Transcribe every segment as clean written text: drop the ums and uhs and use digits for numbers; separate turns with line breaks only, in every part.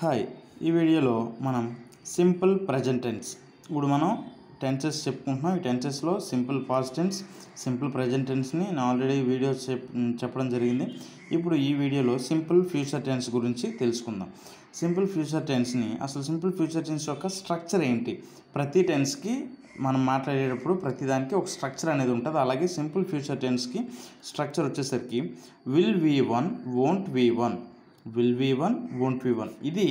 Hi, ఈ వీడియోలో మనం సింపుల్ ప్రజెంట్ టెన్స్ ఇప్పుడు మనం టెన్సెస్ చెప్పుకుంటున్నాం. ఈ టెన్సెస్లో simple past tense, simple present టెన్స్ని నేను ఆల్రెడీ వీడియో చెప్పడం జరిగింది. ఇప్పుడు ఈ వీడియోలో సింపుల్ ఫ్యూచర్ టెన్స్ గురించి తెలుసుకుందాం. సింపుల్ ఫ్యూచర్ టెన్స్ని అసలు సింపుల్ ఫ్యూచర్ టెన్స్ యొక్క స్ట్రక్చర్ ఏంటి? ప్రతి టెన్స్కి మనం మాట్లాడేటప్పుడు ప్రతిదానికి ఒక స్ట్రక్చర్ అనేది ఉంటుంది. అలాగే సింపుల్ ఫ్యూచర్ టెన్స్కి స్ట్రక్చర్ వచ్చేసరికి will V one, won't V one, will V one, won't V one. ఇది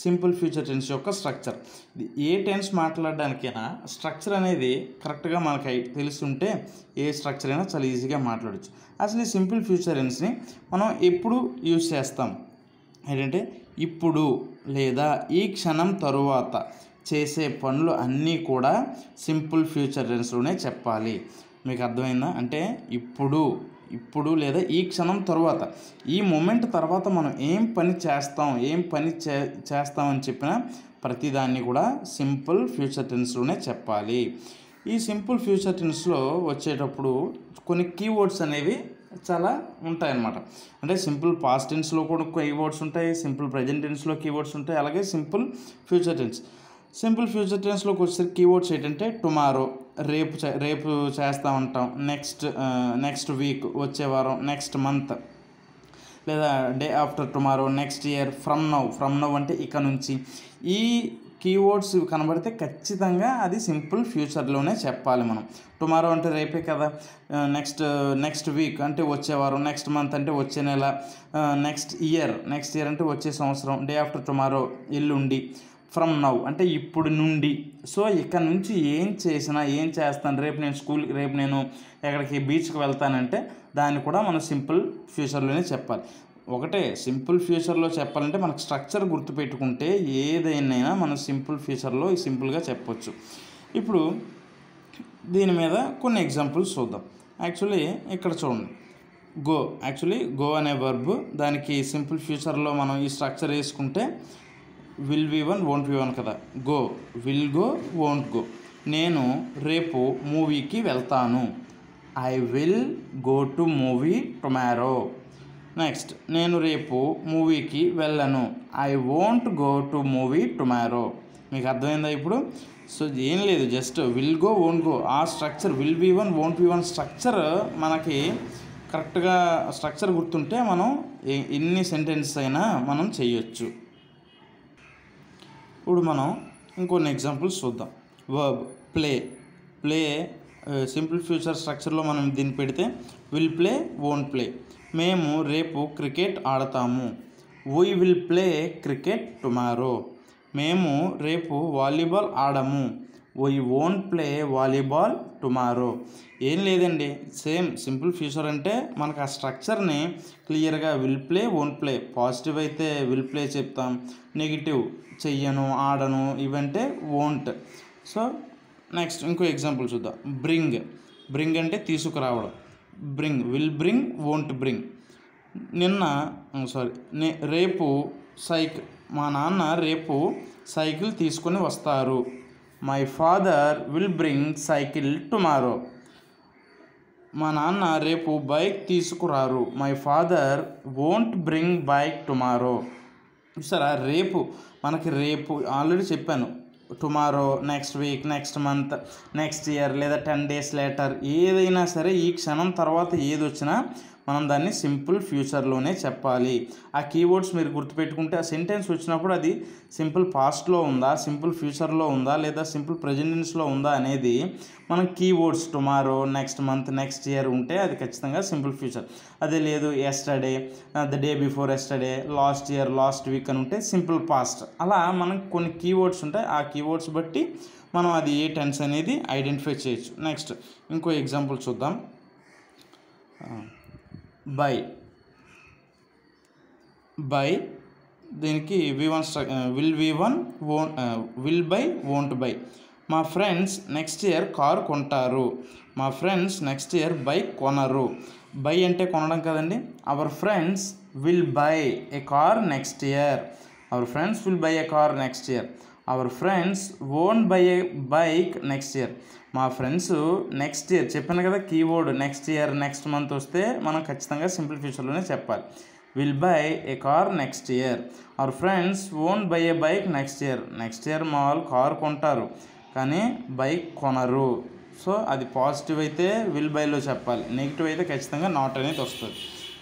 సింపుల్ ఫ్యూచర్ టెన్స్ యొక్క స్ట్రక్చర్. ఇది ఏ టెన్స్ మాట్లాడడానికైనా స్ట్రక్చర్ అనేది కరెక్ట్గా మనకి తెలుసుంటే ఏ స్ట్రక్చర్ అయినా చాలా ఈజీగా మాట్లాడచ్చు. అసలు ఈ సింపుల్ ఫ్యూచర్ టెన్స్ని మనం ఎప్పుడు యూజ్ చేస్తాం ఏంటంటే ఇప్పుడు లేదా ఈ క్షణం తరువాత చేసే పనులు అన్నీ కూడా సింపుల్ ఫ్యూచర్ టెన్స్లోనే చెప్పాలి. మీకు అర్థమైందా? అంటే ఇప్పుడు లేదా ఈ క్షణం తర్వాత, ఈ మూమెంట్ తర్వాత మనం ఏం పని చేస్తామని చెప్పిన ప్రతిదాన్ని కూడా సింపుల్ ఫ్యూచర్ టెన్స్లోనే చెప్పాలి. ఈ సింపుల్ ఫ్యూచర్ టెన్స్లో వచ్చేటప్పుడు కొన్ని కీవర్డ్స్ అనేవి చాలా ఉంటాయన్నమాట. అంటే సింపుల్ పాస్ట్ టెన్స్లో కూడా కీవర్డ్స్ ఉంటాయి, సింపుల్ ప్రజెంట్ టెన్స్లో కీవర్డ్స్ ఉంటాయి, అలాగే simple future tense. Simple future టెన్స్లోకి వచ్చే కీవర్డ్స్ ఏంటంటే టుమారో, రేపు చేస్తామంటాం, నెక్స్ట్ వీక్, వచ్చే వారం, నెక్స్ట్ మంత్, లేదా day after tomorrow, next year, from now అంటే ఇక నుంచి. ఈ కీవర్డ్స్ కనబడితే ఖచ్చితంగా అది సింపుల్ ఫ్యూచర్లోనే చెప్పాలి మనం. టుమారో అంటే రేపే కదా, నెక్స్ట్ వీక్ అంటే వచ్చే వారం, నెక్స్ట్ మంత్ అంటే వచ్చే నెల, నెక్స్ట్ ఇయర్ అంటే వచ్చే సంవత్సరం, డే ఆఫ్టర్ టుమారో ఎల్లుండి, ఫ్రమ్ నౌ అంటే ఇప్పుడు నుండి. సో ఇక్కడ నుంచి ఏం చేస్తాను, రేపు నేను ఎక్కడికి బీచ్కి వెళ్తానంటే దాన్ని కూడా మనం సింపుల్ ఫ్యూచర్లోనే చెప్పాలి. ఒకటే సింపుల్ ఫ్యూచర్లో చెప్పాలంటే మనకు స్ట్రక్చర్ గుర్తుపెట్టుకుంటే ఏదైనా మనం సింపుల్ ఫ్యూచర్లో సింపుల్గా చెప్పొచ్చు. ఇప్పుడు దీని మీద కొన్ని ఎగ్జాంపుల్స్ చూద్దాం. యాక్చువల్లీ ఇక్కడ చూడండి, గో అనే వర్బ్, దానికి సింపుల్ ఫ్యూచర్లో మనం ఈ స్ట్రక్చర్ వేసుకుంటే will V one, won't V one కదా. Go, will go, won't go. నేను రేపు మూవీకి వెళ్తాను, I will go to movie tomorrow. Next, నేను రేపు మూవీకి వెళ్ళను, I won't go to movie tomorrow. మీకు అర్థమైందా ఇప్పుడు? సో ఏం లేదు, just will go, won't go, ఆ structure will V one, won't V one structure మనకి కరెక్ట్గా స్ట్రక్చర్ గుర్తుంటే మనం ఎన్ని సెంటెన్సెస్ అయినా మనం చేయొచ్చు. ఇప్పుడు మనం ఇంకొన్ని ఎగ్జాంపుల్స్ చూద్దాం. వర్బ్ ప్లే సింపుల్ ఫ్యూచర్ స్ట్రక్చర్లో మనం దీన్ని పెడితే విల్ ప్లే, వోంట్ ప్లే. మేము రేపు క్రికెట్ ఆడతాము, we will play cricket tomorrow. మేము రేపు వాలీబాల్ ఆడము, we won't play volleyball tomorrow. ఏం లేదండి, సేమ్ సింపుల్ ఫ్యూచర్ అంటే మనకు ఆ స్ట్రక్చర్ని క్లియర్గా will play, won't play. Positive అయితే విల్ ప్లే చెప్తాం, నెగిటివ్ చెయ్యను, ఆడను, ఇవంటే వోంట్. సో నెక్స్ట్ ఇంకో ఎగ్జాంపుల్ చూద్దాం. బ్రింగ్ అంటే తీసుకురావడం, విల్ బ్రింగ్, వోంట్ బ్రింగ్. రేపు మా నాన్న రేపు సైకిల్ తీసుకొని వస్తారు, my father will bring cycle tomorrow. మా నాన్న రేపు బైక్ తీసుకురారు, my father won't bring bike tomorrow. సరే, రేపు ఆల్రెడీ చెప్పాను, tomorrow, next week, next month, next year, లేదా 10 days లేటర్, ఏదైనా సరే ఈ క్షణం తర్వాత ఏది వచ్చినా మనం దాన్ని సింపుల్ ఫ్యూచర్లోనే చెప్పాలి. ఆ కీవర్డ్స్ మీరు గుర్తుపెట్టుకుంటే ఆ సెంటెన్స్ వచ్చినప్పుడు అది సింపుల్ పాస్ట్లో ఉందా, సింపుల్ ఫ్యూచర్లో ఉందా, లేదా సింపుల్ ప్రెజెంట్ టెన్స్లో ఉందా అనేది మనం keywords tomorrow, next month, next year ఉంటే అది ఖచ్చితంగా సింపుల్ ఫ్యూచర్. అదే లేదు yesterday, the day before yesterday, last year, last week అని ఉంటే సింపుల్ పాస్ట్. అలా మనం కొన్ని కీవర్డ్స్ ఉంటాయి, ఆ కీవర్డ్స్ బట్టి మనం అది ఏ టెన్స్ అనేది ఐడెంటిఫై చేయొచ్చు. నెక్స్ట్ ఇంకో ఎగ్జాంపుల్ చూద్దాం. బై దీనికి will V one, will buy, won't buy. మా ఫ్రెండ్స్ నెక్స్ట్ ఇయర్ కారు కొంటారు, మా ఫ్రెండ్స్ నెక్స్ట్ ఇయర్ బైక్ కొనరు. బై అంటే కొనడం కదండి. Our friends will buy a car next year, our friends will buy a car next year. Our friends won't buy a bike next year. మా friends next year చెప్పాను కదా, keyword next year, next month వస్తే మనం ఖచ్చితంగా simple ఫ్యూచర్లోనే చెప్పాలి. Will buy a car next year. Our friends won't buy a bike next year. Next year మా వాళ్ళు car కొంటారు కానీ బైక్ కొనరు. సో అది పాజిటివ్ అయితే విల్ బైలో చెప్పాలి, నెగిటివ్ అయితే ఖచ్చితంగా నాట్ అనేది వస్తుంది.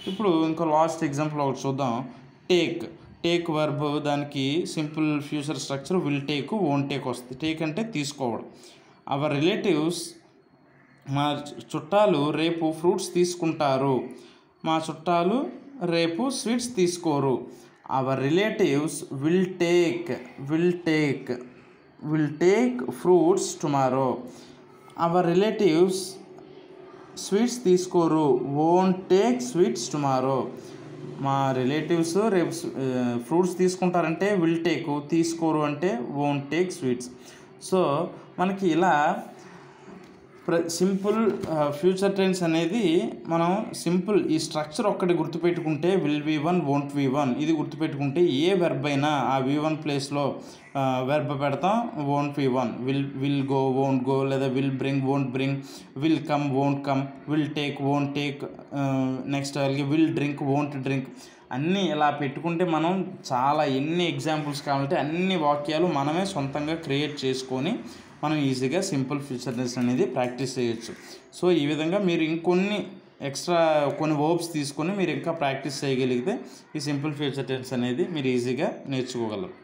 ఇప్పుడు ఇంకో లాస్ట్ ఎగ్జాంపుల్ ఒకటి చూద్దాం. టేక్ వర్బ్, దానికి simple future structure will take, won't take వస్తుంది. టేక్ అంటే తీసుకోవడం. అవర్ రిలేటివ్స్, మా చుట్టాలు రేపు ఫ్రూట్స్ తీసుకుంటారు. మా చుట్టాలు రేపు స్వీట్స్ తీసుకోరు. Hour relatives will take fruits tomorrow. Hour relatives sweets తీసుకోరు, వోంట్ టేక్ స్వీట్స్ టుమారో. మా రిలేటివ్స్ రేపు ఫ్రూట్స్ తీసుకుంటారంటే విల్ టేక్, తీసుకోరు అంటే వోంట్ టేక్ స్వీట్స్. సో మనకి ఇలా సింపుల్ ఫ్యూచర్ టెన్స్ అనేది మనం సింపుల్ ఈ స్ట్రక్చర్ ఒక్కటి గుర్తుపెట్టుకుంటే will V one, won't V one ఇది గుర్తుపెట్టుకుంటే ఏ వెర్బ్ అయినా ఆ వి వన్ ప్లేస్లో వెర్బ్ పెడతాం, won't V one. Will go, won't go, లేదా will bring, won't bring, will come, won't come, will take, won't take, next అలాగే విల్ డ్రింక్, వోంట్ డ్రింక్. అన్నీ ఇలా పెట్టుకుంటే మనం చాలా ఎన్ని ఎగ్జాంపుల్స్ కావాలంటే అన్ని వాక్యాలు మనమే సొంతంగా క్రియేట్ చేసుకొని మనం ఈజీగా సింపుల్ ఫ్యూచర్ టెన్స్ అనేది ప్రాక్టీస్ చేయొచ్చు. సో ఈ విధంగా మీరు ఇంకొన్ని ఎక్స్ట్రా కొన్ని వర్బ్స్ తీసుకొని మీరు ఇంకా ప్రాక్టీస్ చేయగలిగితే ఈ సింపుల్ ఫ్యూచర్ టెన్స్ అనేది మీరు ఈజీగా నేర్చుకోగలరు.